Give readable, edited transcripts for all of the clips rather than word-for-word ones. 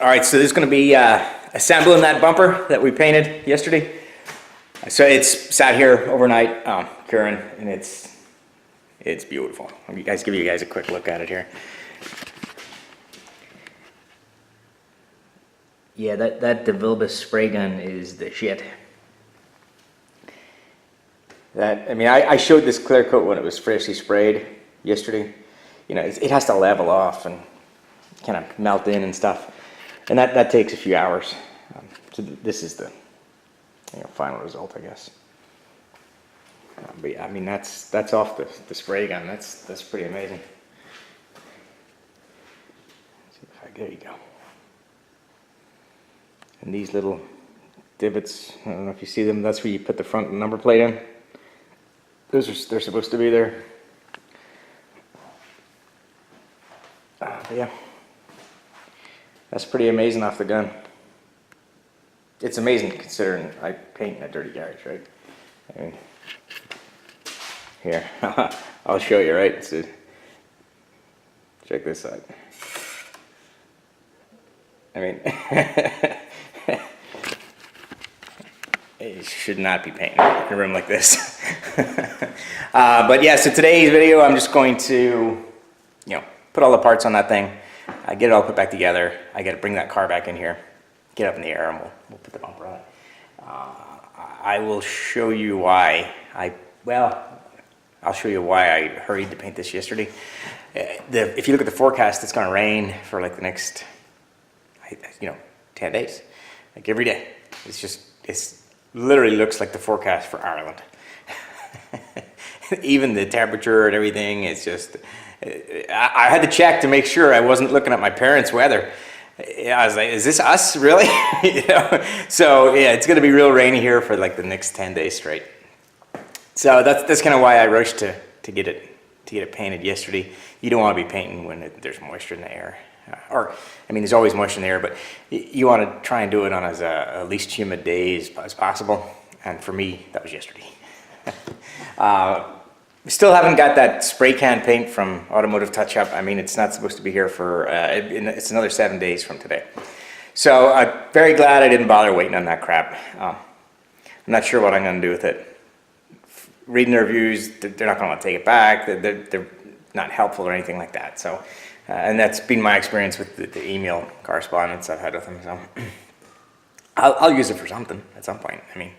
All right, so there's going to be assembling that bumper that we painted yesterday. So it's sat here overnight, curing, and it's beautiful. Let me give you guys a quick look at it here. Yeah, that Devilbiss spray gun is the shit. I showed this clear coat when it was freshly sprayed yesterday. You know, it has to level off and kind of melt in and stuff, and that takes a few hours. So this is the final result, I guess. But yeah, I mean that's off the spray gun. That's pretty amazing. There you go. And these little divots, I don't know if you see them, that's where you put the front number plate in. They're supposed to be there. But yeah, that's pretty amazing off the gun. It's amazing considering I paint in a dirty garage, right? I mean, here, I'll show you, right? So, check this out. I mean, it should not be painted in a room like this. But yeah, so today's video, I'm just going to, put all the parts on that thing, get it all put back together. I got to bring that car back in here, get up in the air, and we'll put the bumper on it. I will show you why I'll show you why I hurried to paint this yesterday. If you look at the forecast, it's going to rain for like the next 10 days, like every day. It's literally looks like the forecast for Ireland. Even the temperature and everything, it's just, I had to check to make sure I wasn't looking at my parents' weather. I was like, is this us, really? So yeah, it's gonna be real rainy here for like the next 10 days straight. So that's kind of why I rushed to get it painted yesterday. You don't want to be painting when there's moisture in the air. There's always moisture in the air, but you want to try and do it on as least humid days as possible. And for me, that was yesterday. We still haven't got that spray can paint from Automotive Touch-Up. I mean, it's not supposed to be here for, it's another 7 days from today. So I'm very glad I didn't bother waiting on that crap. I'm not sure what I'm going to do with it. Reading the reviews, they're not going to want to take it back. They're not helpful or anything like that. So. And that's been my experience with the email correspondence I've had with them. So I'll use it for something at some point. I mean,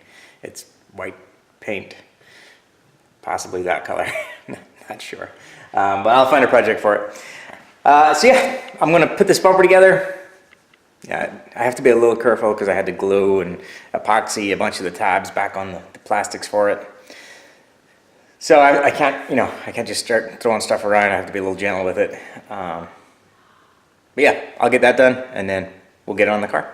it's white paint, possibly that color. Not sure, but I'll find a project for it. So yeah, I'm gonna put this bumper together. Yeah, I have to be a little careful because I had to glue and epoxy a bunch of the tabs back on the plastics for it. So I can't just start throwing stuff around. I have to be a little gentle with it. But yeah, I'll get that done and then we'll get it on the car.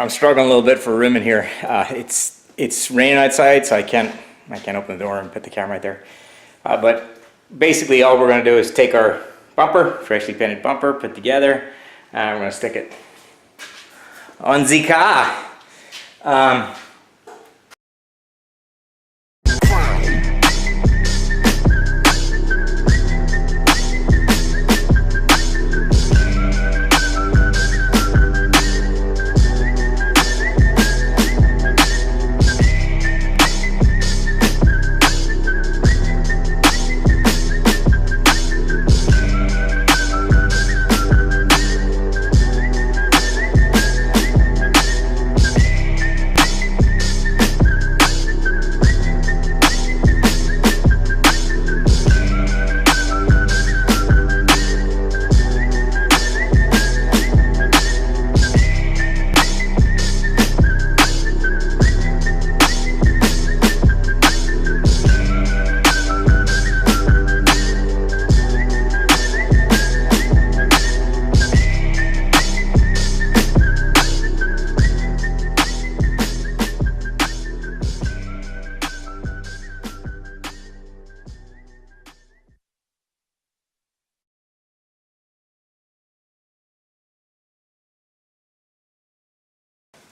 I'm struggling a little bit for room in here. It's raining outside, so I can't open the door and put the camera right there. But basically, all we're going to do is take our bumper, freshly painted bumper, put together, and we're going to stick it on the car.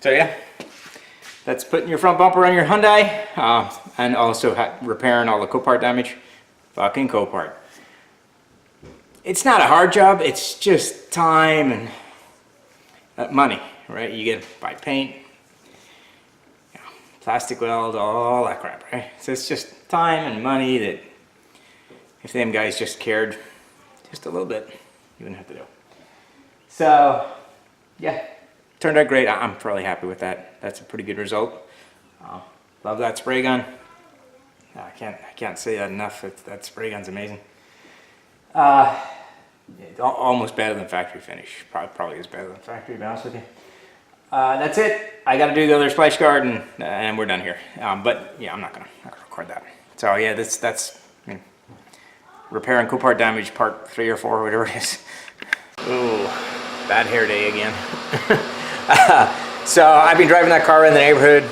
So yeah, that's putting your front bumper on your Hyundai, and also repairing all the CoPart damage. Fucking CoPart. It's not a hard job, it's just time and money, right? You get to buy paint, plastic weld, all that crap, right? So it's just time and money that if them guys just cared just a little bit, you wouldn't have to do. So yeah. Turned out great. I'm fairly happy with that. That's a pretty good result. Love that spray gun. I can't say that enough. That spray gun's amazing. Almost better than factory finish. Probably is better than factory, to be honest with you. That's it. I got to do the other splash guard, and we're done here. But yeah, I'm not gonna record that. So yeah, that's repairing CoPart damage part 3 or 4, whatever it is. Ooh, bad hair day again. So I've been driving that car in the neighborhood,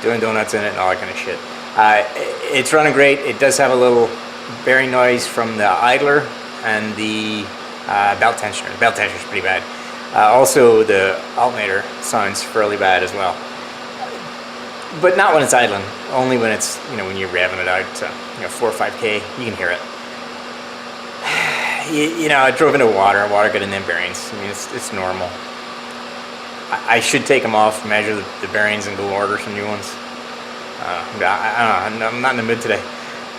doing donuts in it and all that kind of shit. It's running great. It does have a little bearing noise from the idler and the belt tensioner. The belt tensioner is pretty bad. Also, the alternator sounds fairly bad as well. But not when it's idling. Only when it's, when you're revving it out to 4 or 5K, you can hear it. I drove into water got in them bearings. I mean, it's normal. I should take them off, measure the bearings, and go order some new ones. I don't know, I'm not in the mood today.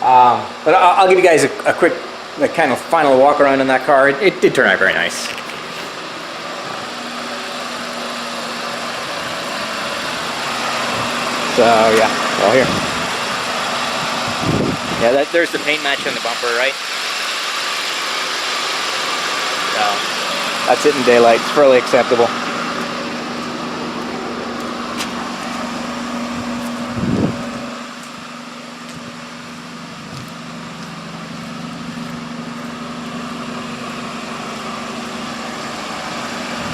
But I'll give you guys a quick kind of final walk around in that car. It did turn out very nice. So yeah, all here. Yeah, there's the paint match on the bumper, right? So that's it in daylight. It's fairly acceptable.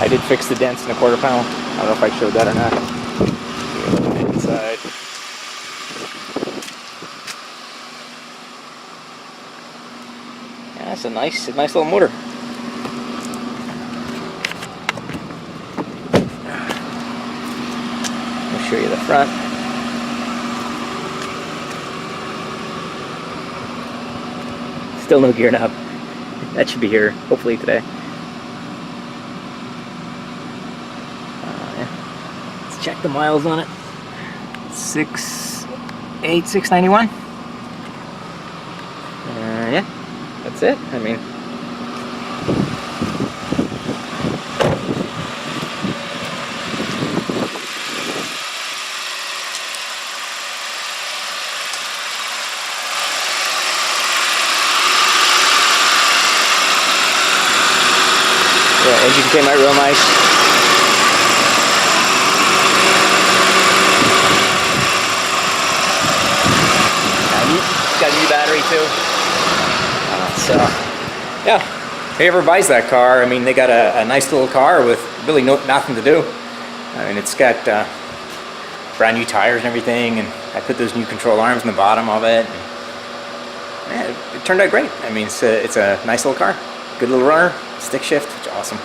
I did fix the dents in the quarter panel. I don't know if I showed that or not. Inside. Yeah, it's a nice little motor. I'll show you the front. Still no gear knob. That should be here hopefully today. Check the miles on it. 691. Yeah, that's it. I mean, yeah, engine came out real nice. Got a new battery too. So yeah, if you ever buys that car, I mean, they got a nice little car with really nothing to do. I mean, it's got brand new tires and everything, and I put those new control arms in the bottom of it. And, man, it turned out great. I mean, it's a nice little car. Good little runner, stick shift, which is awesome.